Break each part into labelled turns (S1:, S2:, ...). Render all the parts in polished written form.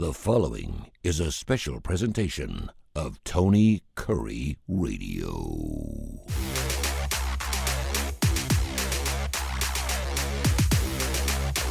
S1: The following is a special presentation of Tony Kurre Radio.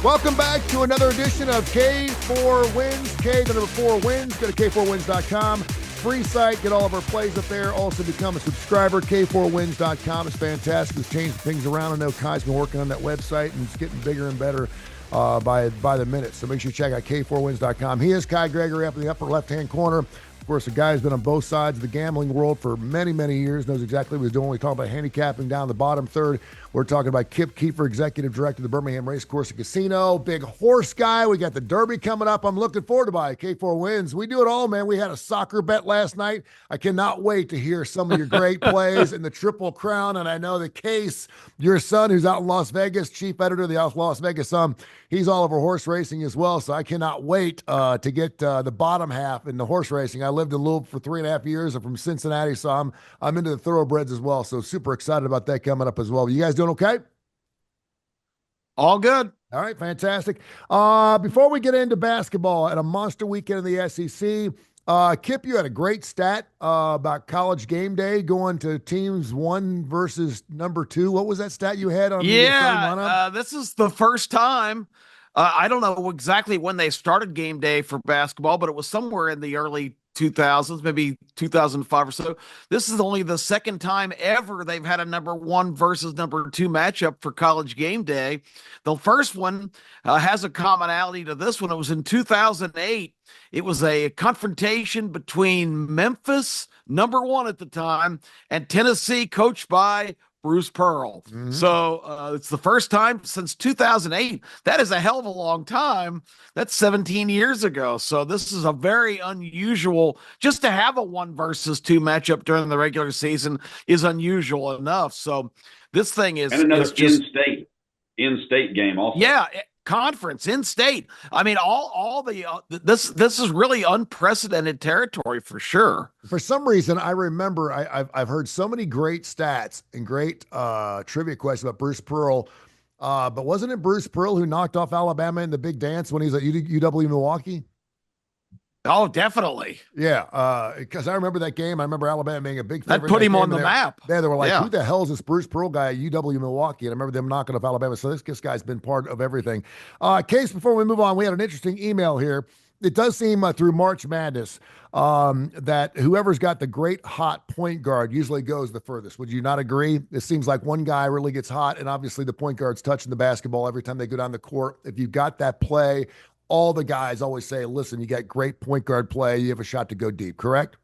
S2: Welcome back to another edition of K4Wins. K, the number 4 wins. Go to K4Wins.com. Free site. Get all of our plays up there. Also become a subscriber. K4Wins.com is fantastic. We've changed things around. I know Kai's been working on that website, and it's getting bigger and better by the minute. So make sure you check out K4Wins.com. He is Kai Gregory up in the upper left-hand corner. Of course, a guy who's been on both sides of the gambling world for many, many years, knows exactly what he's doing. We talk about handicapping down the bottom third. We're talking about Kip Keefer, Executive Director of the Birmingham Racecourse and Casino. Big horse guy. We got the Derby coming up. I'm looking forward to it. K4 Wins. We do it all, man. We had a soccer bet last night. I cannot wait to hear some of your great plays in the Triple Crown. And I know the Case, your son, who's out in Las Vegas, chief editor of the Las Vegas Sun, he's all over horse racing as well. So I cannot wait to get the bottom half in the horse racing. I lived in Louisville for 3.5 years. I'm from Cincinnati, so I'm into the thoroughbreds as well. So super excited about that coming up as well. You guys doing okay?
S3: All good.
S2: All right, fantastic. Before we get into basketball at a monster weekend in the SEC, Kip, you had a great stat about College Game Day going to teams 1 versus number 2. What was that stat you had on?
S3: This is the first time. I don't know exactly when they started Game Day for basketball, but it was somewhere in the early 2000s, maybe 2005 or so. This is only the second time ever they've had a number 1 versus number 2 matchup for College Game Day. The first one has a commonality to this one. It was in 2008. It was a confrontation between Memphis, number 1 at the time, and Tennessee, coached by Bruce Pearl. Mm-hmm. So it's the first time since 2008. That is a hell of a long time. That's 17 years ago. So this is a very unusual, just to have a 1 versus 2 matchup during the regular season is unusual enough. So this thing is,
S4: and another
S3: just
S4: in-state game also.
S3: Yeah. Conference in state. I mean, all the this is really unprecedented territory for sure.
S2: For some reason, I remember I've heard so many great stats and great trivia questions about Bruce Pearl, but wasn't it Bruce Pearl who knocked off Alabama in the big dance when he's at UW Milwaukee?
S3: Oh, definitely.
S2: Yeah, because I remember that game. I remember Alabama being a big favorite.
S3: That put him on the map.
S2: They were like, who the hell is this Bruce Pearl guy at UW Milwaukee? And I remember them knocking off Alabama. So this guy's been part of everything. Case, before we move on, we had an interesting email here. It does seem through March Madness that whoever's got the great hot point guard usually goes the furthest. Would you not agree? It seems like one guy really gets hot, and obviously the point guard's touching the basketball every time they go down the court. If you've got that play, all the guys always say, listen, you got great point guard play. You have a shot to go deep, correct?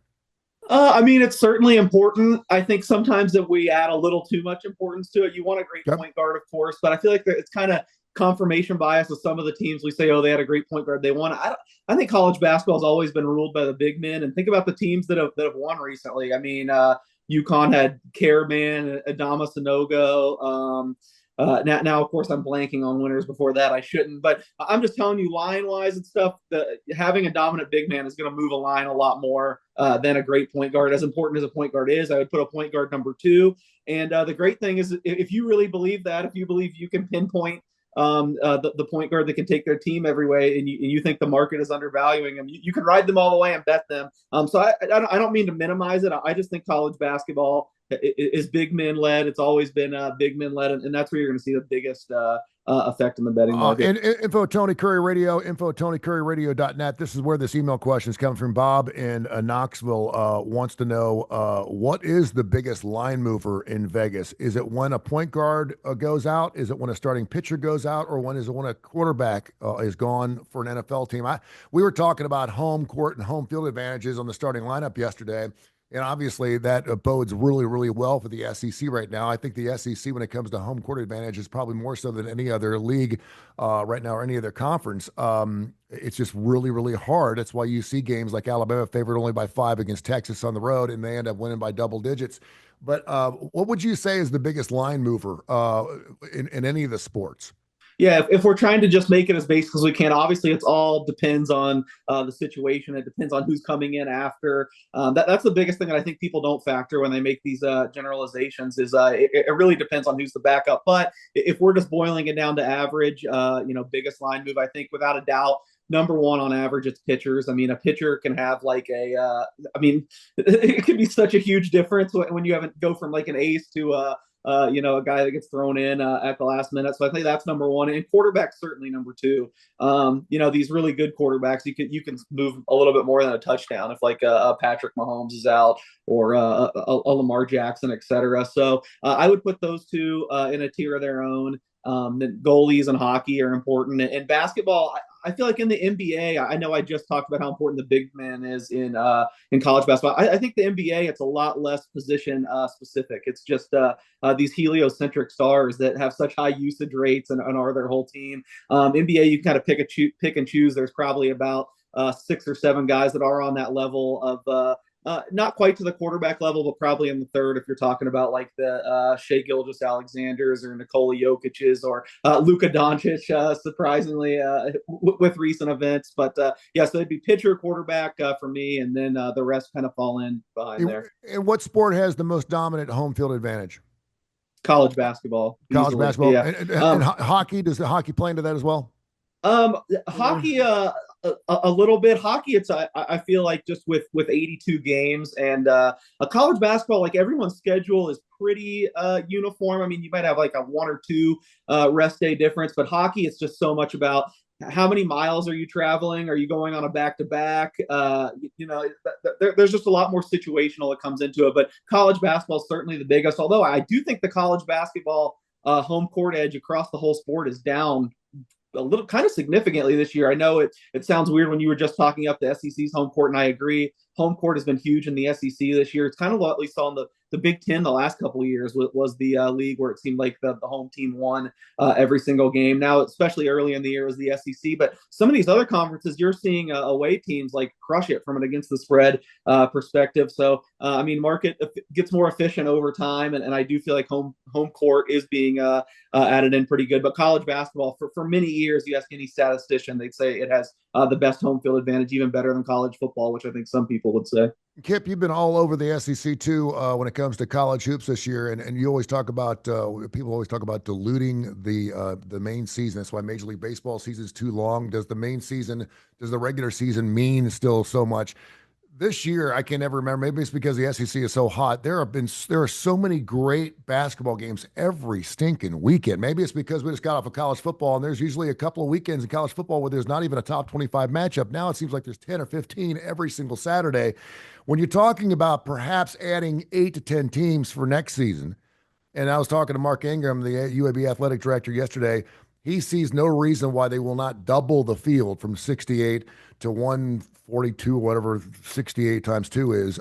S5: I mean, it's certainly important. I think sometimes that we add a little too much importance to it. You want a great point guard, of course, but I feel like it's kind of confirmation bias with some of the teams. We say, oh, they had a great point guard. They won. I think college basketball has always been ruled by the big men. And think about the teams that have won recently. I mean, UConn had Careman, Adama Sanogo, now, of course, I'm blanking on winners before that. I shouldn't, but I'm just telling you, line-wise and stuff, having a dominant big man is going to move a line a lot more than a great point guard. As important as a point guard is, I would put a point guard number 2. And the great thing is, if you really believe that, if you believe you can pinpoint the point guard that can take their team every way, and you think the market is undervaluing them, you can ride them all the way and bet them. So I don't mean to minimize it. I just think college basketball is big men led. It's always been big men led, and that's where you're going to see the biggest effect in the betting market.
S2: Info Tony Kurre Radio, info TonyKurreRadio.net. This is where this email question is coming from. Bob in Knoxville wants to know what is the biggest line mover in Vegas? Is it when a point guard goes out? Is it when a starting pitcher goes out? Or when a quarterback is gone for an NFL team? We were talking about home court and home field advantages on the starting lineup yesterday. And obviously that bodes really, really well for the SEC right now. I think the SEC, when it comes to home court advantage, is probably more so than any other league right now or any other conference. It's just really, really hard. That's why you see games like Alabama favored only by 5 against Texas on the road, and they end up winning by double digits. But what would you say is the biggest line mover in any of the sports?
S5: Yeah, if we're trying to just make it as basic as we can, obviously it's all depends on the situation. It depends on who's coming in after. That's the biggest thing that I think people don't factor when they make these generalizations is it really depends on who's the backup. But if we're just boiling it down to average, biggest line move, I think without a doubt, number one on average, it's pitchers. I mean, a pitcher can have like it can be such a huge difference when you haven't go from like an ace to a guy that gets thrown in at the last minute. So I think that's number one, and quarterback certainly number two. These really good quarterbacks, you can move a little bit more than a touchdown if like Patrick Mahomes is out or a Lamar Jackson, etc. So I would put those two in a tier of their own. The goalies and hockey are important, and basketball. I feel like in the NBA, I know I just talked about how important the big man is in college basketball. I think the NBA, it's a lot less position specific. It's just these heliocentric stars that have such high usage rates and are their whole team. NBA, you can kind of pick and choose. There's probably about 6 or 7 guys that are on that level of not quite to the quarterback level, but probably in the third if you're talking about like the Shea Gilgeous-Alexanders or Nikola Jokic's or Luka Doncic, surprisingly, with recent events. But so they'd be pitcher, quarterback for me, and then the rest kind of fall in behind there.
S2: And what sport has the most dominant home field advantage?
S5: College basketball.
S2: College
S5: easily.
S2: basketball.
S5: Yeah.
S2: And hockey, does the hockey play into that as well?
S5: Hockey, a little bit. Hockey, it's I feel like just with 82 games and a college basketball, like everyone's schedule is pretty uniform. I mean, you might have like a 1 or 2 rest day difference, but hockey, it's just so much about how many miles are you traveling? Are you going on a back-to-back? There's just a lot more situational that comes into it. But college basketball is certainly the biggest. Although I do think the college basketball home court edge across the whole sport is down a little kind of significantly this year. I know it sounds weird when you were just talking up the SEC's home court, and I agree. Home court has been huge in the SEC this year. It's kind of what we saw in the Big Ten the last couple of years was the league where it seemed like the home team won every single game. Now, especially early in the year, was the SEC. But some of these other conferences, you're seeing away teams like crush it from an against the spread perspective. So, market gets more efficient over time, and I do feel like home court is being added in pretty good. But college basketball, for many years, you ask any statistician, they'd say it has the best home field advantage, even better than college football, which I think some people would say.
S2: Kip, you've been all over the SEC too when it comes to college hoops this year, and you always talk about people always talk about diluting the main season. That's why Major League Baseball season is too long. Does the regular season mean still so much? This year, I can never remember. Maybe it's because the SEC is so hot. There are so many great basketball games every stinking weekend. Maybe it's because we just got off of college football, and there's usually a couple of weekends in college football where there's not even a top 25 matchup. Now it seems like there's 10 or 15 every single Saturday. When you're talking about perhaps adding 8 to 10 teams for next season, and I was talking to Mark Ingram, the UAB athletic director, yesterday. He sees no reason why they will not double the field from 68 to 142, whatever 68 times 2 is,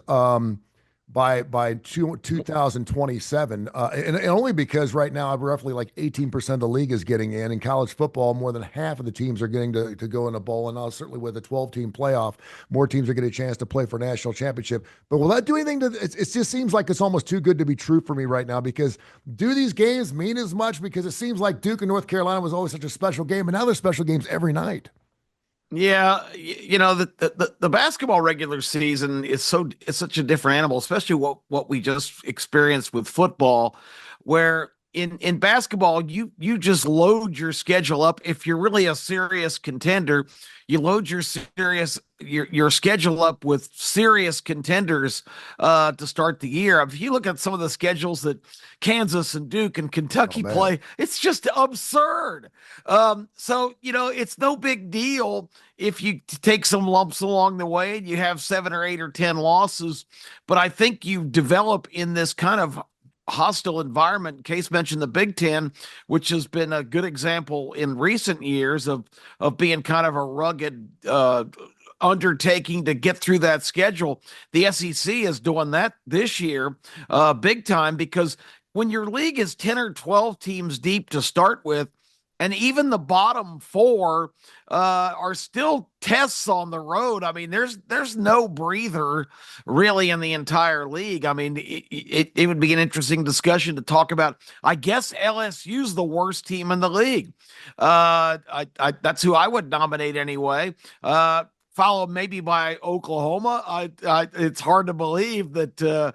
S2: by 2027. And only because right now, roughly like 18% of the league is getting in college football, more than half of the teams are getting to go in a bowl. And now certainly with a 12-team playoff, more teams are getting a chance to play for a national championship. But will that do anything it just seems like it's almost too good to be true for me right now, because do these games mean as much? Because it seems like Duke and North Carolina was always such a special game, and now there's special games every night.
S3: Yeah, the basketball regular season is it's such a different animal, especially what we just experienced with football, where in basketball you just load your schedule up. If you're really a serious contender, you load your schedule up with serious contenders to start the year. If you look at some of the schedules that Kansas and Duke and Kentucky play, it's just absurd. So it's no big deal if you take some lumps along the way and you have 7 or 8 or 10 losses. But I think you develop in this kind of hostile environment. Case mentioned the Big Ten, which has been a good example in recent years of being kind of a rugged undertaking to get through that schedule. The SEC is doing that this year big time, because when your league is 10 or 12 teams deep to start with, and even the bottom 4 are still tests on the road. I mean, there's no breather really in the entire league. I mean, it would be an interesting discussion to talk about. I guess LSU's the worst team in the league. That's who I would nominate anyway. Followed maybe by Oklahoma. It's hard to believe that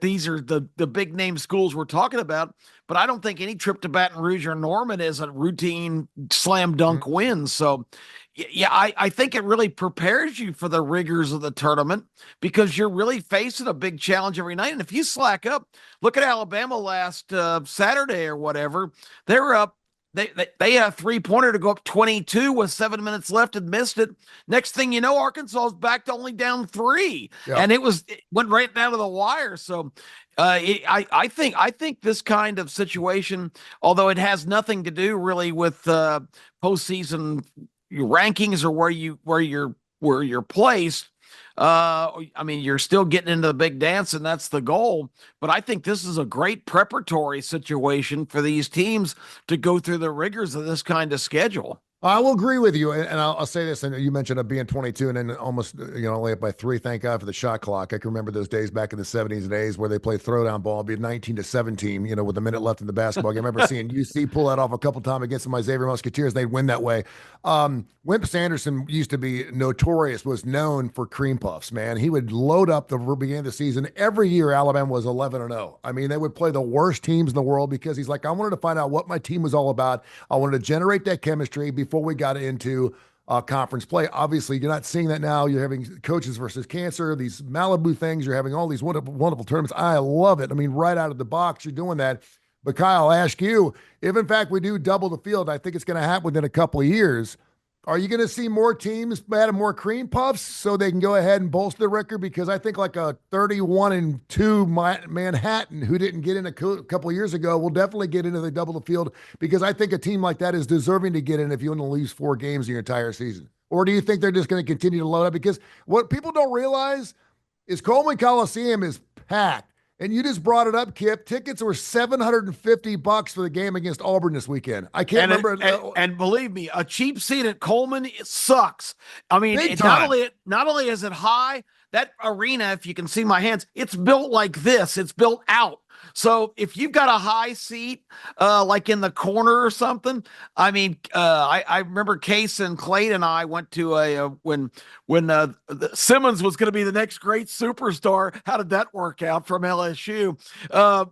S3: these are the big name schools we're talking about, but I don't think any trip to Baton Rouge or Norman is a routine slam dunk win. So Yeah, I think it really prepares you for the rigors of the tournament because you're really facing a big challenge every night. And if you slack up, look at Alabama last Saturday or whatever. They were up. They had a 3-pointer to go up 22 with 7 minutes left and missed it. Next thing you know, Arkansas is back to only down 3, and it went right down to the wire. So I think this kind of situation, although it has nothing to do really with postseason your rankings or where you're placed. I mean, you're still getting into the big dance, and that's the goal. But I think this is a great preparatory situation for these teams to go through the rigors of this kind of schedule.
S2: I will agree with you, and I'll say this. And you mentioned it being 22 and then almost, only up by 3. Thank God for the shot clock. I can remember those days back in the 70s and 80s where they played throwdown ball, be 19-17, with a minute left in the basketball game. I remember seeing UC pull that off a couple times against my Xavier Musketeers. They'd win that way. Wimp Sanderson used to be was known for cream puffs, man. He would load up the beginning of the season. Every year, Alabama was 11-0. I mean, they would play the worst teams in the world because he's like, I wanted to find out what my team was all about. I wanted to generate that chemistry before we got into conference play. Obviously, you're not seeing that now. You're having coaches versus cancer, these Malibu things. You're having all these wonderful, wonderful tournaments. I love it. I mean, right out of the box, you're doing that. But Kyle, I'll ask you, if in fact we do double the field, I think it's going to happen within a couple of years. Are you going to see more teams add more cream puffs so they can go ahead and bolster the record? Because I think like a 31-2 Manhattan who didn't get in a couple of years ago will definitely get into the double the field, because I think a team like that is deserving to get in if you want to lose 4 games in your entire season. Or do you think they're just going to continue to load up? Because what people don't realize is Coleman Coliseum is packed. And you just brought it up, Kip. Tickets were $750 for the game against Auburn this weekend. I can't remember.
S3: And believe me, a cheap seat at Coleman, it sucks. I mean, not only is it high, that arena, if you can see my hands, it's built like this. It's built out. So if you've got a high seat, like in the corner or something, I mean, I remember Case and Clayton and I went to when Simmons was going to be the next great superstar. How did that work out from LSU?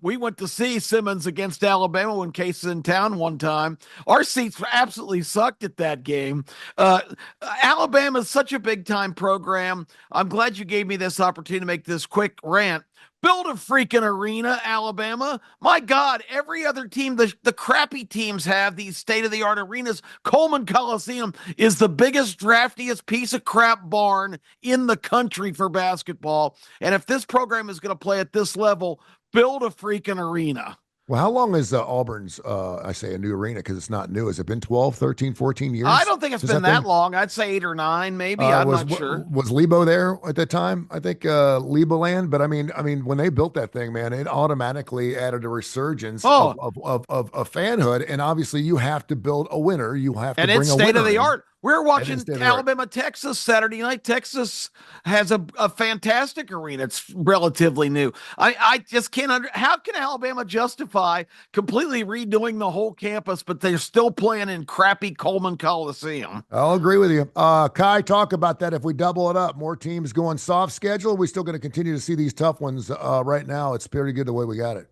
S3: We went to see Simmons against Alabama when Case was in town one time. Our seats absolutely sucked at that game. Alabama is such a big time program. I'm glad you gave me this opportunity to make this quick rant. Build a freaking arena, Alabama. My God, every other team, the crappy teams have these state-of-the-art arenas. Coleman Coliseum is the biggest, draftiest piece of crap barn in the country for basketball. And if this program is going to play at this level, build a freaking arena.
S2: Well, how long is Auburn's, I say a new arena, because it's not new. Has it been 12, 13, 14 years?
S3: I don't think it's been that long. I'd say 8 or 9, maybe. I'm not sure.
S2: Was Lebo there at that time? I think Lebo Land. But I mean, when they built that thing, man, it automatically added a resurgence of fanhood. And obviously, you have to build a winner. You have to bring a winner. And it's
S3: state of the art. We're watching Alabama, Texas Saturday night. Texas has a fantastic arena. It's relatively new. I just can't how can Alabama justify completely redoing the whole campus, but they're still playing in crappy Coleman Coliseum?
S2: I'll agree with you. Kai, talk about that. If we double it up, more teams going soft schedule. We're still going to continue to see these tough ones. Right now, it's pretty good the way we got it.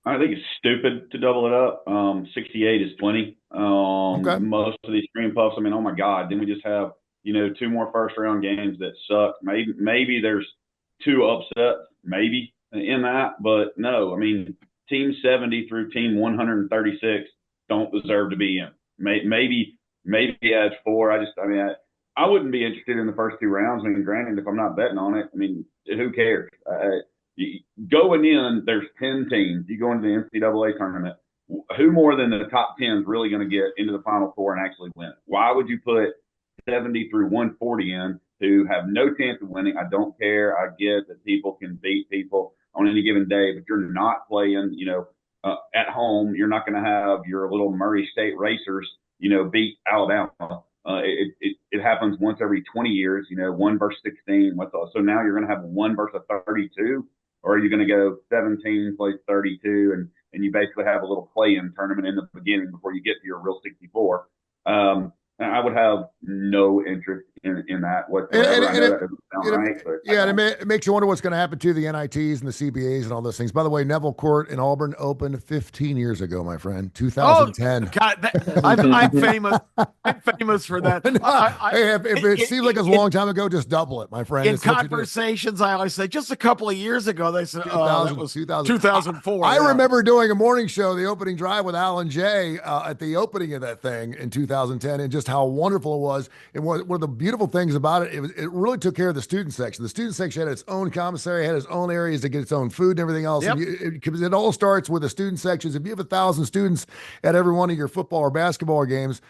S4: I think it's stupid to double it up. 68 is plenty. Okay. Most of these cream puffs, I mean, oh my God, then we just have, 2 more first round games that suck. Maybe there's 2 upsets, maybe in that, but no, I mean, team 70 through team 136 don't deserve to be in. Maybe add 4. I wouldn't be interested in the first 2 rounds. I mean, granted, if I'm not betting on it, I mean, who cares? Going in, there's 10 teams. You go into the NCAA tournament. Who more than the top 10 is really going to get into the Final Four and actually win? Why would you put 70 through 140 in who have no chance of winning? I don't care. I get that people can beat people on any given day, but you're not playing, at home. You're not going to have your little Murray State Racers, beat Alabama. It happens once every 20 years, 1 versus 16. So now you're going to have 1 versus 32. Or are you going to go 17 plays 32 and you basically have a little play-in tournament in the beginning before you get to your real 64? And I would have no interest in that whatsoever. I know that doesn't sound right, but
S2: yeah, it makes you wonder what's going to happen to the NITs and the CBAs and all those things. By the way, Neville Court in Auburn opened 15 years ago, my friend, 2010.
S3: Oh, God, I'm famous. I'm famous for that.
S2: If it seems like it's a long time ago, just double it, my friend.
S3: In conversations, I always say, just a couple of years ago, they said, that was 2004.
S2: I remember doing a morning show, the opening drive with Alan Jay at the opening of that thing in 2010, and just how wonderful it was. And one of the beautiful things about it, it really took care of the student section. The student section had its own commissary, had its own areas to get its own food and everything else.
S3: Yep.
S2: And it all starts with the student sections. If you have 1,000 students at every one of your football or basketball games,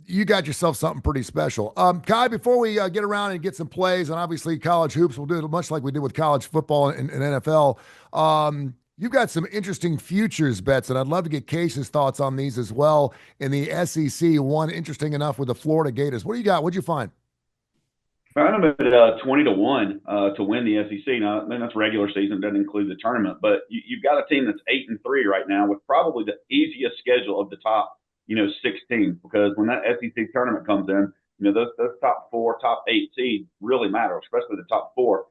S2: you got yourself something pretty special. Kai, before we get around and get some plays, and obviously college hoops, we'll do it much like we did with college football and NFL. You've got some interesting futures bets, and I'd love to get Case's thoughts on these as well. In the SEC, one interesting enough with the Florida Gators. What do you got? What'd you find?
S4: Found them at 20-1 to win the SEC. Now, then that's regular season, doesn't include the tournament. But you've got a team that's 8-3 right now, with probably the easiest schedule of the top, 6 teams. Because when that SEC tournament comes in, those top 4, top 8 seeds really matter, especially the top 4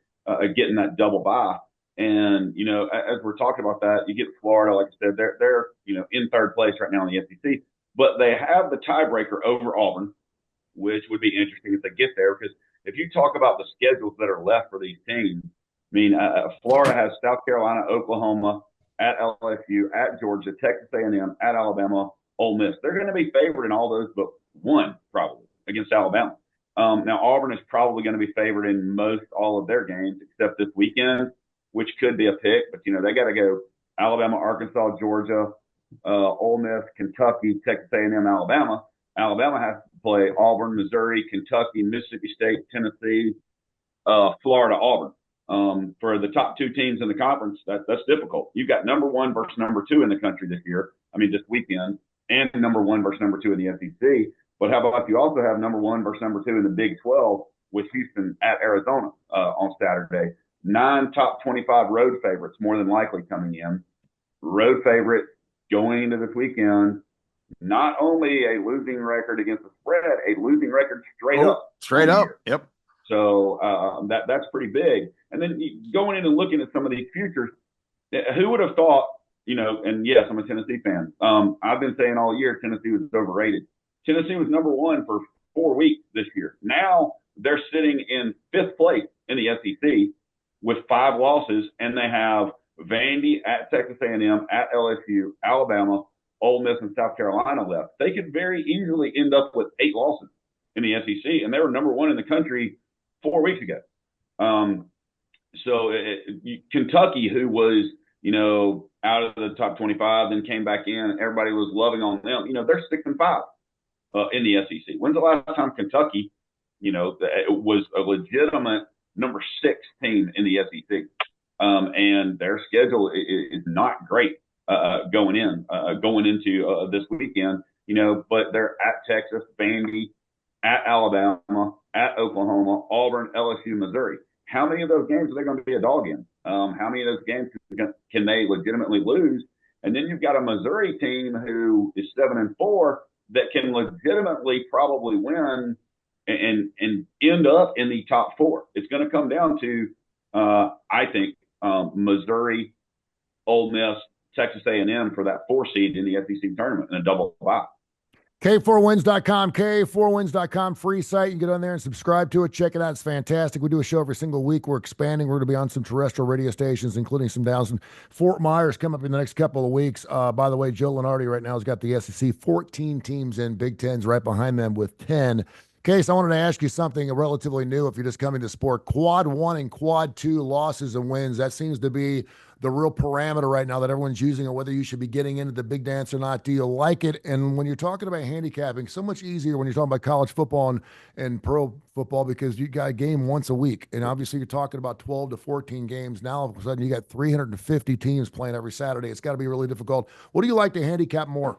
S4: getting that double bye. And as we're talking about that, you get Florida, like I said, they're in third place right now in the SEC, but they have the tiebreaker over Auburn, which would be interesting if they get there. Because if you talk about the schedules that are left for these teams, Florida has South Carolina, Oklahoma, at LSU, at Georgia, Texas A&M, at Alabama, Ole Miss. They're going to be favored in all those but one, probably, against Alabama. Now, Auburn is probably going to be favored in most all of their games except this weekend, which could be a pick. But, they got to go Alabama, Arkansas, Georgia, Ole Miss, Kentucky, Texas A&M, Alabama. Alabama has to play Auburn, Missouri, Kentucky, Mississippi State, Tennessee, Florida, Auburn. For the top 2 teams in the conference, that's difficult. You've got number 1 versus number 2 in the country this weekend, and number 1 versus number 2 in the SEC. But how about you also have number 1 versus number 2 in the Big 12 with Houston at Arizona on Saturday. 9 top 25 road favorites, more than likely coming in. Road favorite going into this weekend. Not only a losing record against the spread, a losing record straight up.
S3: Straight up. Yep.
S4: So that's pretty big. And then going in and looking at some of these futures, who would have thought, and yes, I'm a Tennessee fan. I've been saying all year Tennessee was overrated. Tennessee was number 1 for 4 weeks this year. Now they're sitting in 5th place in the SEC with 5 losses, and they have Vandy at Texas A&M, at LSU, Alabama, Ole Miss, and South Carolina left. They could very easily end up with 8 losses in the SEC, and they were number 1 in the country 4 weeks ago. Kentucky, who was, out of the top 25, then came back in, everybody was loving on them. They're 6-5 in the SEC. When's the last time Kentucky, it was a legitimate number 6 team in the SEC? And their schedule is not great going into this weekend, but they're at Texas, Vandy, at Alabama, at Oklahoma, Auburn, LSU, Missouri. How many of those games are they going to be a dog in? How many of those games can they legitimately lose? And then you've got a Missouri team who is 7-4 that can legitimately probably win and end up in the top 4. It's going to come down to, I think, Missouri, Ole Miss, Texas A&M for that 4 seed in the SEC tournament in a double bye.
S2: K4Wins.com, K4Wins.com, free site. You can get on there and subscribe to it. Check it out. It's fantastic. We do a show every single week. We're expanding. We're going to be on some terrestrial radio stations, including some down in Fort Myers coming up in the next couple of weeks. By the way, Joe Lenardi right now has got the SEC 14 teams in, Big Tens right behind them with 10. Case, I wanted to ask you something relatively new if you're just coming to sport. Quad 1 and Quad 2 losses and wins. That seems to be the real parameter right now that everyone's using, or whether you should be getting into the big dance or not. Do you like it? And when you're talking about handicapping, so much easier when you're talking about college football and pro football, because you got a game once a week. And obviously you're talking about 12 to 14 games. Now all of a sudden you got 350 teams playing every Saturday. It's got to be really difficult. What do you like to handicap more?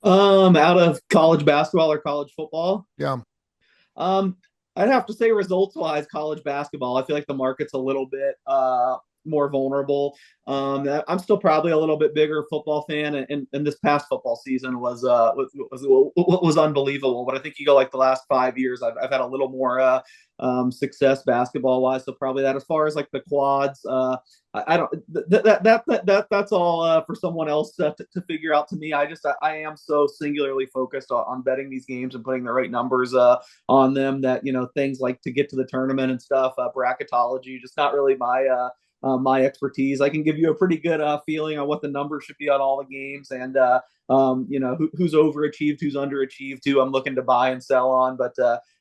S5: Out of college basketball or college football?
S2: Yeah.
S5: I'd have to say results-wise, college basketball. I feel like the market's a little bit more vulnerable. I'm still probably a little bit bigger football fan, and this past football season was unbelievable. But I think you go like the last 5 years, I've had a little more success basketball wise. So probably that. As far as like the quads, I don't that's all for someone else to figure out. To me, I am so singularly focused on betting these games and putting the right numbers on them that, you know, things like to get to the tournament and stuff, bracketology, just not really my expertise. I can give you a pretty good feeling on what the numbers should be on all the games, and you know, who's overachieved, who's underachieved, who I'm looking to buy and sell on. But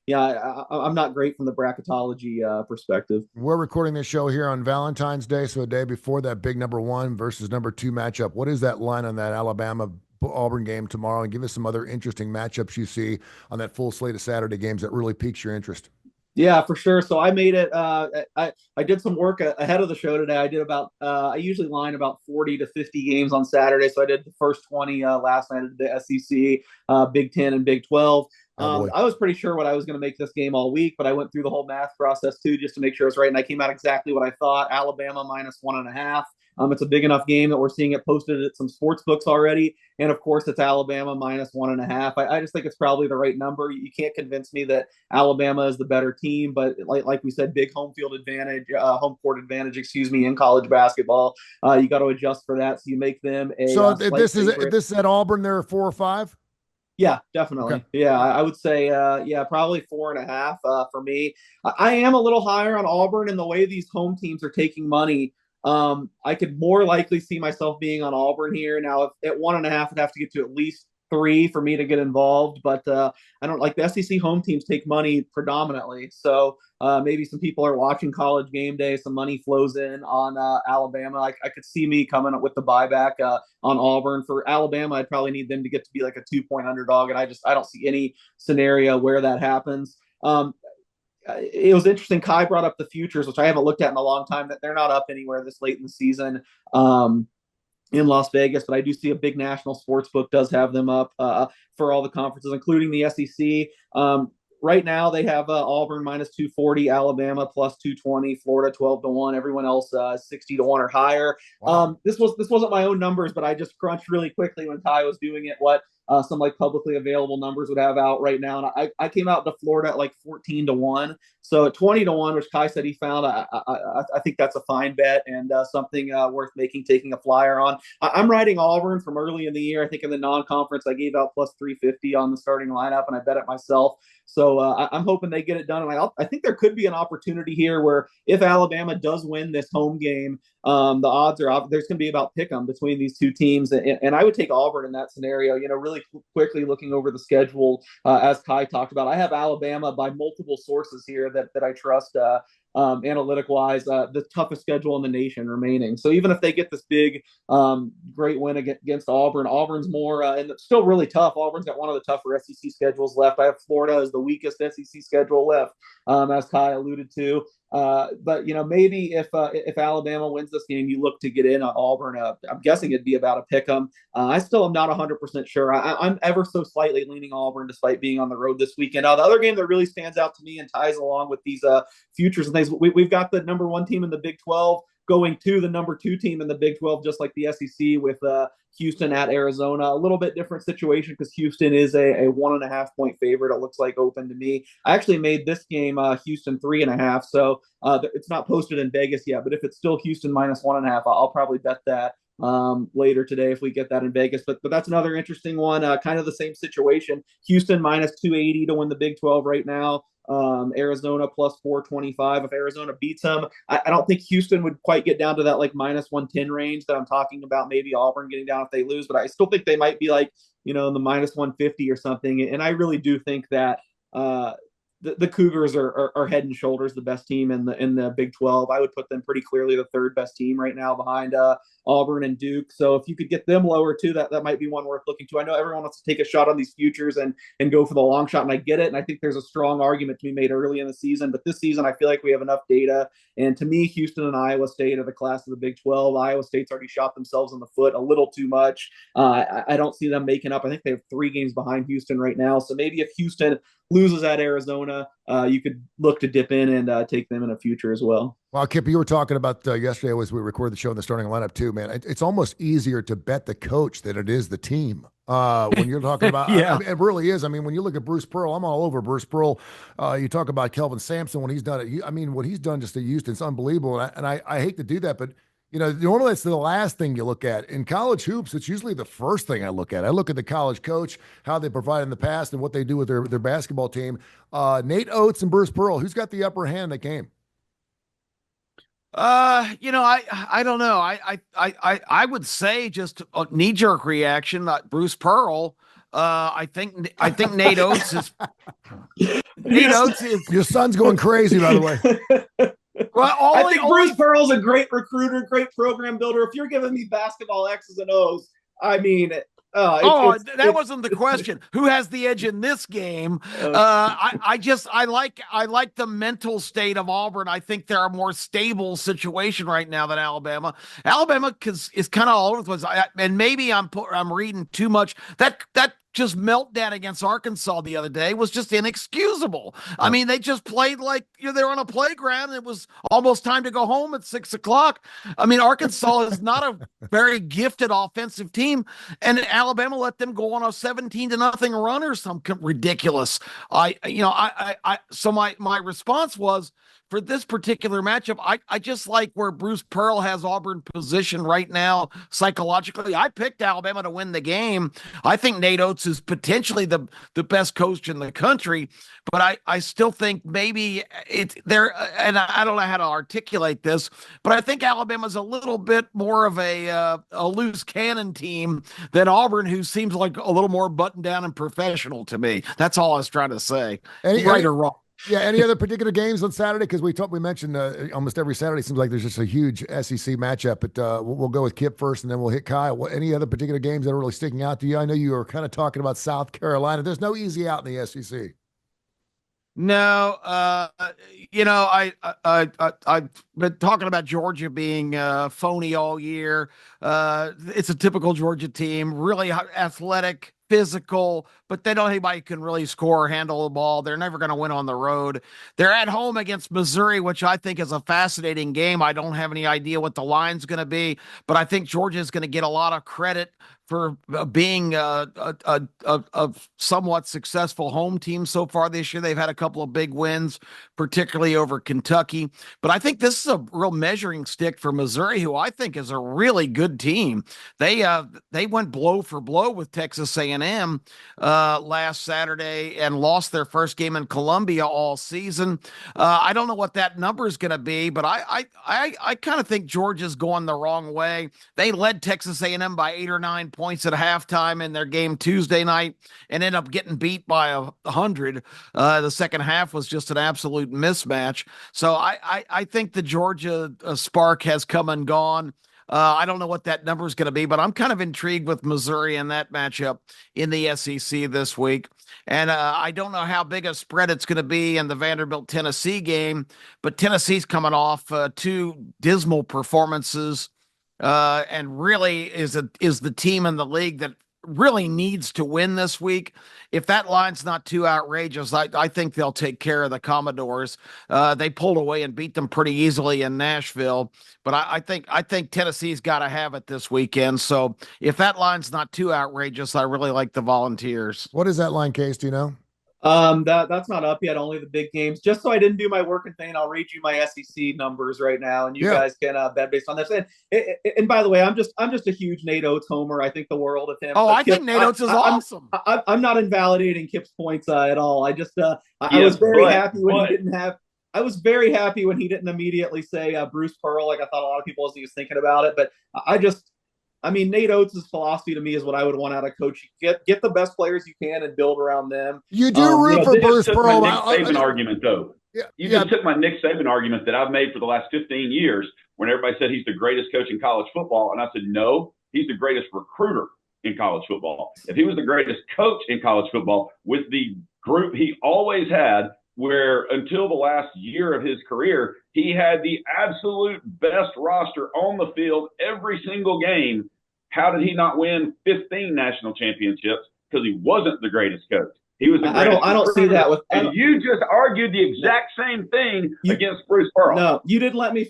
S5: yeah, I'm not great from the bracketology perspective.
S2: We're recording this show here on Valentine's Day, so a day before that big number 1 versus number 2 matchup. What is that line on that Alabama Auburn game tomorrow? And give us some other interesting matchups you see on that full slate of Saturday games that really piques your interest.
S5: Yeah, for sure. So I made it. I did some work ahead of the show today. I did about. I usually line about 40 to 50 games on Saturday. So I did the first 20 last night at the SEC, Big 10, and Big 12. I was pretty sure what I was going to make this game all week, but I went through the whole math process too, just to make sure it's right. And I came out exactly what I thought. Alabama -1.5. It's a big enough game that we're seeing it posted at some sports books already. And of course, it's Alabama -1.5. I just think it's probably the right number. You can't convince me that Alabama is the better team, but like we said, big home court advantage, in college basketball. You got to adjust for that. So you make them a.
S2: So if this is at Auburn, they're 4 or 5.
S5: Yeah, definitely. Okay. Yeah, I would say, probably 4.5 for me. I am a little higher on Auburn in the way these home teams are taking money. I could more likely see myself being on Auburn here. Now, if at 1.5, I'd have to get to at least 3 for me to get involved. But I don't like the SEC home teams take money predominantly. So maybe some people are watching College Game Day. Some money flows in on Alabama. I could see me coming up with the buyback on Auburn. For Alabama, I'd probably need them to get to be like a 2-point underdog. And I don't see any scenario where that happens. It was interesting. Kai brought up the futures, which I haven't looked at in a long time, that they're not up anywhere this late in the season in Las Vegas, but I do see a big national sports book does have them up for all the conferences, including the SEC. Right now, they have Auburn -240, Alabama +220, Florida 12-1. Everyone else 60-1 or higher. Wow. This wasn't my own numbers, but I just crunched really quickly when Kai was doing it what some like publicly available numbers would have out right now. And I came out to Florida at like 14-1. So at 20-1, which Kai said he found, I think that's a fine bet and something worth taking a flyer on. I'm riding Auburn from early in the year. I think in the non-conference, I gave out +350 on the starting lineup, and I bet it myself. So I'm hoping they get it done. And I think there could be an opportunity here where if Alabama does win this home game, the odds are there's going to be about pick 'em between these two teams. And I would take Auburn in that scenario. You know, really quickly looking over the schedule, as Kai talked about, I have Alabama by multiple sources here that I trust analytic wise, the toughest schedule in the nation remaining. So even if they get this big, great win against Auburn, Auburn's more, and it's still really tough. Auburn's got one of the tougher SEC schedules left. I have Florida as the weakest SEC schedule left, as Kai alluded to. But you know, maybe if Alabama wins this game, you look to get in on Auburn. I'm guessing it'd be about a pick 'em. I still am not 100% sure. I'm ever so slightly leaning Auburn despite being on the road this weekend. The other game that really stands out to me and ties along with these futures and things, we've got the number 1 team in the Big 12 going to the number 2 team in the Big 12, just like the SEC with Houston at Arizona. A little bit different situation because Houston is a 1.5-point favorite. It looks like open to me. I actually made this game Houston 3.5, so it's not posted in Vegas yet. But if it's still Houston -1.5, I'll probably bet that later today if we get that in Vegas. But that's another interesting one. Kind of the same situation. Houston -280 to win the Big 12 right now. Arizona +425. If Arizona beats them, I don't think Houston would quite get down to that like -110 range that I'm talking about. Maybe Auburn getting down if they lose, but I still think they might be like, you know, in the -150 or something. And I really do think that the Cougars are head and shoulders the best team in the Big 12. I would put them pretty clearly the 3rd best team right now behind Auburn and Duke. So if you could get them lower too, that might be one worth looking to. I know everyone wants to take a shot on these futures and go for the long shot, and I get it. And I think there's a strong argument to be made early in the season. But this season, I feel like we have enough data. And to me, Houston and Iowa State are the class of the Big 12. Iowa State's already shot themselves in the foot a little too much. I don't see them making up. I think they have 3 games behind Houston right now. So maybe if Houston loses at Arizona, you could look to dip in and take them in a future as well.
S2: Well, Kip, you were talking about yesterday as we recorded the show in the starting lineup too, man. It's almost easier to bet the coach than it is the team. When you're talking about,
S3: yeah,
S2: I mean, it really is. I mean, when you look at Bruce Pearl, I'm all over Bruce Pearl. You talk about Kelvin Sampson when he's done it. I mean, what he's done just at Houston's unbelievable. And I hate to do that, but normally it's the last thing you look at. In college hoops, it's usually the first thing I look at. I look at the college coach, how they provide in the past, and what they do with their basketball team. Nate Oates and Bruce Pearl, who's got the upper hand in the game?
S3: I don't know. I would say just a knee-jerk reaction, Bruce Pearl. I think Nate Oates is Nate Oates is
S2: your son's going crazy, by the way.
S5: Well, I think Bruce Pearl's a great recruiter, great program builder. If you're giving me basketball X's and O's, I mean,
S3: that wasn't the question. Who has the edge in this game? I like the mental state of Auburn. I think they're a more stable situation right now than Alabama. Alabama is kind of all over the place, and maybe I'm reading too much. That just meltdown against Arkansas the other day was just inexcusable. I mean, they just played like they're on a playground. And it was almost time to go home at 6:00. I mean, Arkansas is not a very gifted offensive team, and Alabama let them go on a 17-0 run or something ridiculous. So my response was, for this particular matchup, I just like where Bruce Pearl has Auburn positioned right now psychologically. I picked Alabama to win the game. I think Nate Oates is potentially the best coach in the country, but I still think maybe it's there, and I don't know how to articulate this, but I think Alabama's a little bit more of a loose cannon team than Auburn, who seems like a little more buttoned down and professional to me. That's all I was trying to say, right or wrong.
S2: Yeah. Any other particular games on Saturday? Because we mentioned almost every Saturday seems like there's just a huge SEC matchup. But we'll go with Kip first, and then we'll hit Kyle. Any other particular games that are really sticking out to you? I know you were kind of talking about South Carolina. There's no easy out in the SEC.
S3: No, I've been talking about Georgia being phony all year. It's a typical Georgia team, really athletic, physical, but they don't have anybody who can really score or handle the ball. They're never going to win on the road. They're at home against Missouri, which I think is a fascinating game. I don't have any idea what the line's going to be, but I think Georgia is going to get a lot of credit for being a somewhat successful home team so far this year. They've had a couple of big wins, particularly over Kentucky. But I think this is a real measuring stick for Missouri, who I think is a really good team. They went blow for blow with Texas A&M last Saturday and lost their first game in Columbia all season. I don't know what that number is going to be, but I kind of think Georgia's going the wrong way. They led Texas A&M by 8 or 9 points at halftime in their game Tuesday night and ended up getting beat by 100. The second half was just an absolute mismatch. So I think the Georgia spark has come and gone. I don't know what that number is going to be, but I'm kind of intrigued with Missouri in that matchup in the SEC this week. And I don't know how big a spread it's going to be in the Vanderbilt-Tennessee game, but Tennessee's coming off 2 dismal performances and really is the team in the league that really needs to win this week. If that line's not too outrageous, I think they'll take care of the Commodores. They pulled away and beat them pretty easily in Nashville, but I think Tennessee's got to have it this weekend. So if that line's not too outrageous, I really like the Volunteers.
S2: What is that line, Case? Do you know?
S5: That's not up yet. Only the big games. Just so I didn't do my working thing, I'll read you my SEC numbers right now, and you guys can bet based on this. And by the way, I'm just a huge Nate Oates homer. I think the world of him.
S3: Oh, I think Nate Oates is awesome.
S5: I'm not invalidating Kip's points at all. I just I was very happy when he didn't have. I was very happy when he didn't immediately say Bruce Pearl, like I thought a lot of people as he was thinking about it. But I mean, Nate Oates' philosophy to me is what I would want out of coach. Get the best players you can and build around them.
S2: You do root for Bruce Pearl.
S4: Nick Saban argument, though. You just took my Nick Saban argument that I've made for the last 15 years when everybody said he's the greatest coach in college football. And I said, no, he's the greatest recruiter in college football. If he was the greatest coach in college football with the group he always had, where until the last year of his career, he had the absolute best roster on the field every single game. How did he not win 15 national championships? Because he wasn't the greatest coach. He was the greatest.
S5: I don't see that with.
S4: And you just argued the exact same thing against Bruce Pearl.
S5: No, you didn't let me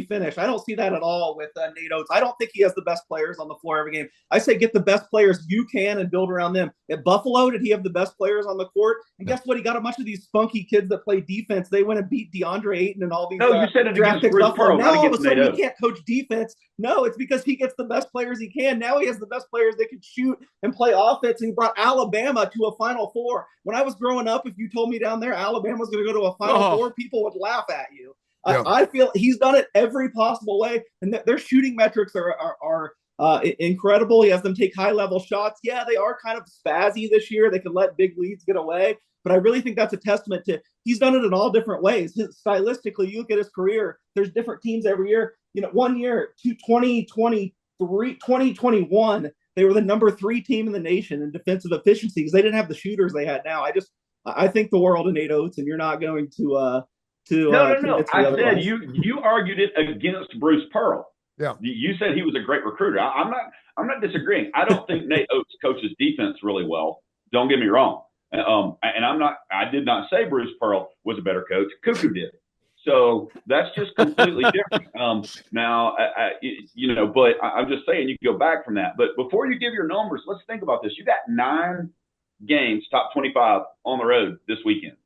S5: finish. I don't see that at all with Nate Oates. I don't think he has the best players on the floor every game. I say get the best players you can and build around them. At Buffalo, did he have the best players on the court? And guess what? He got a bunch of these spunky kids that play defense. They went and beat DeAndre Ayton and all these.
S4: No, you said it against Bruce Pearl.
S5: Now all of a sudden he can't coach defense. No, it's because he gets the best players he can. Now he has the best players that can shoot and play offense. And he brought Alabama to a Final Four. When I was growing up, if you told me down there Alabama was going to go to a Final Four, people would laugh at you. Yeah. I feel he's done it every possible way, and their shooting metrics are incredible. He has them take high-level shots. Yeah, they are kind of spazzy this year. They can let big leads get away, but I really think that's a testament to he's done it in all different ways. Stylistically, you look at his career, there's different teams every year. One year, 2021, they were the number 3 team in the nation in defensive efficiency because they didn't have the shooters they had now. I think the world of Nate Oates, and you're not going to
S4: No. I said you argued it against Bruce Pearl.
S2: Yeah.
S4: You said he was a great recruiter. I'm not disagreeing. I don't think Nate Oates coaches defense really well. Don't get me wrong. And I did not say Bruce Pearl was a better coach. Cuckoo did. So that's just completely different. Now, but I'm just saying you can go back from that. But before you give your numbers, let's think about this. You got 9 games, top 25 on the road this weekend.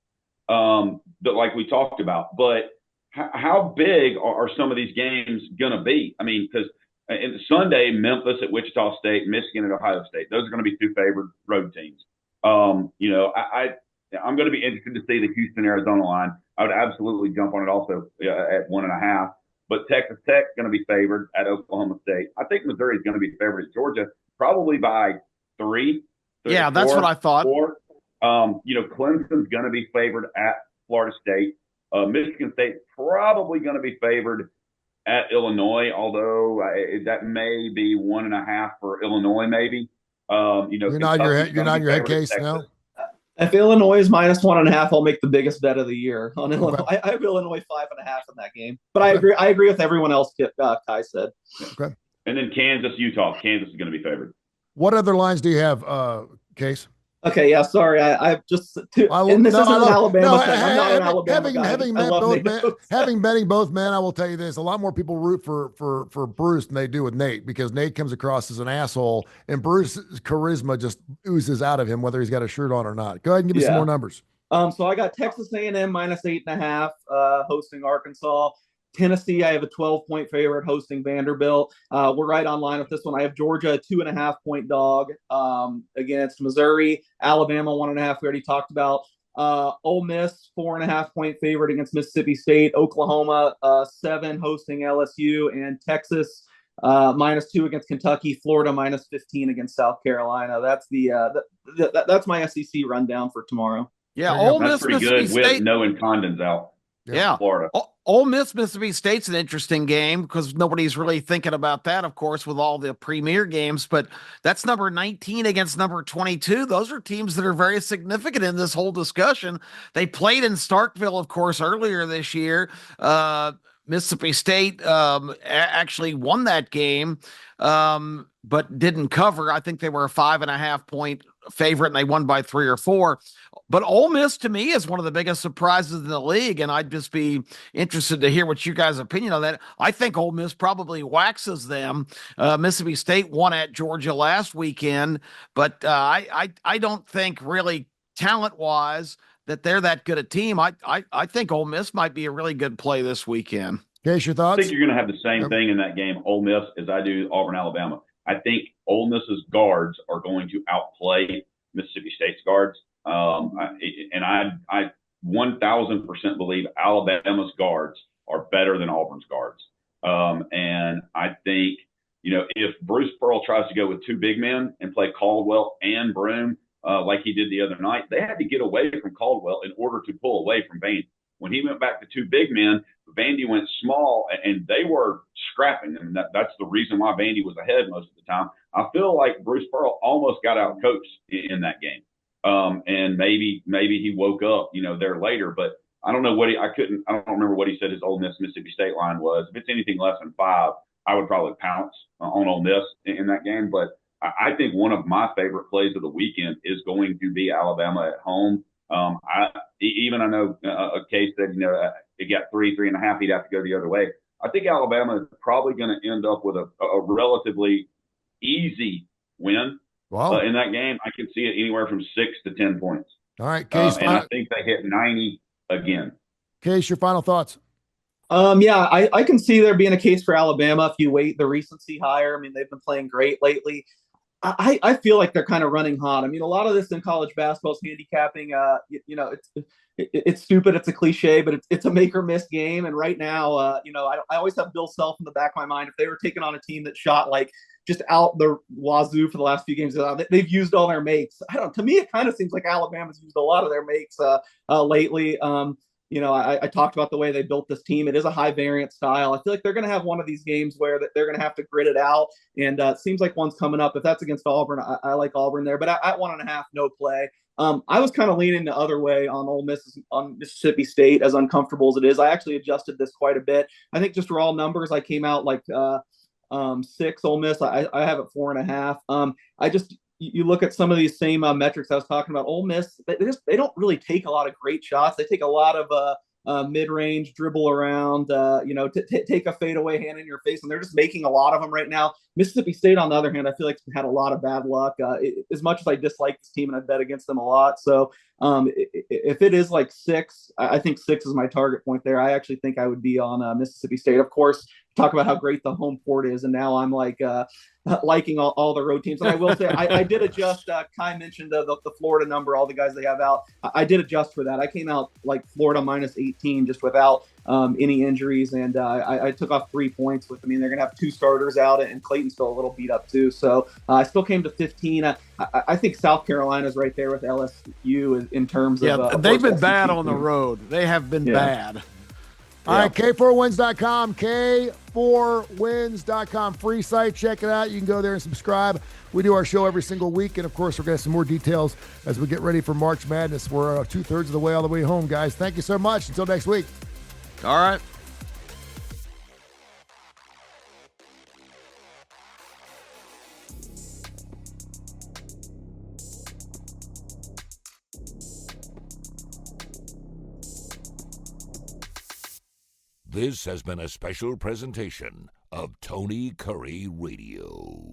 S4: That like we talked about, but how big are some of these games going to be? I mean, because in Sunday, Memphis at Wichita State, Michigan at Ohio State, those are going to be 2 favored road teams. I'm going to be interested to see the Houston, Arizona line. I would absolutely jump on it also at 1.5, but Texas Tech going to be favored at Oklahoma State. I think Missouri is going to be favored at Georgia, probably by 3.
S3: Yeah, that's what I thought.
S4: 4. Clemson's going to be favored at Florida State. Michigan State probably going to be favored at Illinois, although that may be 1.5 for Illinois, maybe.
S2: You're not your head case now.
S5: If Illinois is minus 1.5, I'll make the biggest bet of the year on Illinois. Okay. I have Illinois 5.5 in that game, but okay. I agree with everyone else. Kai said.
S2: Okay.
S4: And then Kansas, Utah. Kansas is going to be favored.
S2: What other lines do you have, Case?
S5: Okay, yeah, sorry. I just and this isn't an Alabama thing. I'm not an Alabama guy.
S2: Having betting both men, I will tell you this: a lot more people root for Bruce than they do with Nate because Nate comes across as an asshole, and Bruce's charisma just oozes out of him, whether he's got a shirt on or not. Go ahead and give me some more numbers.
S5: So I got Texas A&M minus 8.5 hosting Arkansas. Tennessee, I have a 12-point favorite hosting Vanderbilt. We're right on line with this one. I have Georgia, a 2.5-point dog against Missouri. Alabama, 1.5, we already talked about. Ole Miss, 4.5-point favorite against Mississippi State. Oklahoma, 7 hosting LSU. And Texas, -2 against Kentucky. Florida, -15 against South Carolina. That's that's my SEC rundown for tomorrow.
S3: Yeah, Ole Miss,
S4: that's pretty good with no incontinence out.
S3: Yeah.
S4: Florida.
S3: Ole Miss, Mississippi State's an interesting game because nobody's really thinking about that, of course, with all the premier games. But that's number 19 against number 22. Those are teams that are very significant in this whole discussion. They played in Starkville, of course, earlier this year. Mississippi State actually won that game, but didn't cover. I think they were a 5.5-point favorite, and they won by 3 or 4. But Ole Miss, to me, is one of the biggest surprises in the league, and I'd just be interested to hear what you guys' opinion on that. I think Ole Miss probably waxes them. Mississippi State won at Georgia last weekend, but I don't think really talent-wise that they're that good a team. I think Ole Miss might be a really good play this weekend.
S2: Case, your thoughts?
S4: I think you're going to have the same thing in that game, Ole Miss, as I do Auburn, Alabama. I think Ole Miss's guards are going to outplay Mississippi State's guards. I 1,000% believe Alabama's guards are better than Auburn's guards. And I think, if Bruce Pearl tries to go with 2 big men and play Caldwell and Broome like he did the other night, they had to get away from Caldwell in order to pull away from Vandy. When he went back to 2 big men, Vandy went small, and they were scrapping. And that's the reason why Vandy was ahead most of the time. I feel like Bruce Pearl almost got out coached in that game. And maybe he woke up, there later, but I don't know I don't remember what he said his Ole Miss Mississippi State line was. If it's anything less than 5, I would probably pounce on Ole Miss in that game, but I think one of my favorite plays of the weekend is going to be Alabama at home. I know a case that, it got 3.5, he'd have to go the other way. I think Alabama is probably going to end up with a relatively easy win in that game. I can see it anywhere from 6 to 10 points.
S2: All right, Case.
S4: And I think they hit 90 again.
S2: Case, your final thoughts?
S5: Yeah, I can see there being a case for Alabama if you weight the recency higher. I mean, they've been playing great lately. I feel like they're kind of running hot. I mean, a lot of this in college basketball is handicapping. It's stupid. It's a cliche, but it's a make or miss game. And right now, I always have Bill Self in the back of my mind. If they were taking on a team that shot like just out the wazoo for the last few games, they've used all their makes. To me, it kind of seems like Alabama's used a lot of their makes lately. I talked about the way they built this team. It is a high variant style. I feel like they're going to have one of these games where they're going to have to grit it out. And it seems like one's coming up. If that's against Auburn, I like Auburn there. But at 1.5, no play. I was kind of leaning the other way on Ole Miss, on Mississippi State, as uncomfortable as it is. I actually adjusted this quite a bit. I think just raw numbers, I came out like 6. Ole Miss, I have it 4.5. You look at some of these same metrics I was talking about. Ole Miss, they don't really take a lot of great shots. They take a lot of mid-range, dribble around, take a fadeaway hand in your face, and they're just making a lot of them right now. Mississippi State, on the other hand, I feel like had a lot of bad luck. As much as I dislike this team and I bet against them a lot, so if it is like 6, I think 6 is my target point there. I actually think I would be on Mississippi State. Of course, talk about how great the home court is, and now I'm like liking all the road teams. And I will say I did adjust. Kai mentioned the Florida number, all the guys they have out. I did adjust for that. I came out like Florida minus 18 just without any injuries, and I took off 3 points with them. I mean, they're going to have 2 starters out, and Clayton's still a little beat up too. So I still came to 15. I think South Carolina's right there with LSU in terms of
S3: they've been bad on the road. They have been bad.
S2: All right, K4Wins.com, K4Wins.com, free site. Check it out. You can go there and subscribe. We do our show every single week, and, of course, we're going to have some more details as we get ready for March Madness. We're 2/3 of the way all the way home, guys. Thank you so much. Until next week.
S3: All right.
S1: This has been a special presentation of Tony Kurre Radio.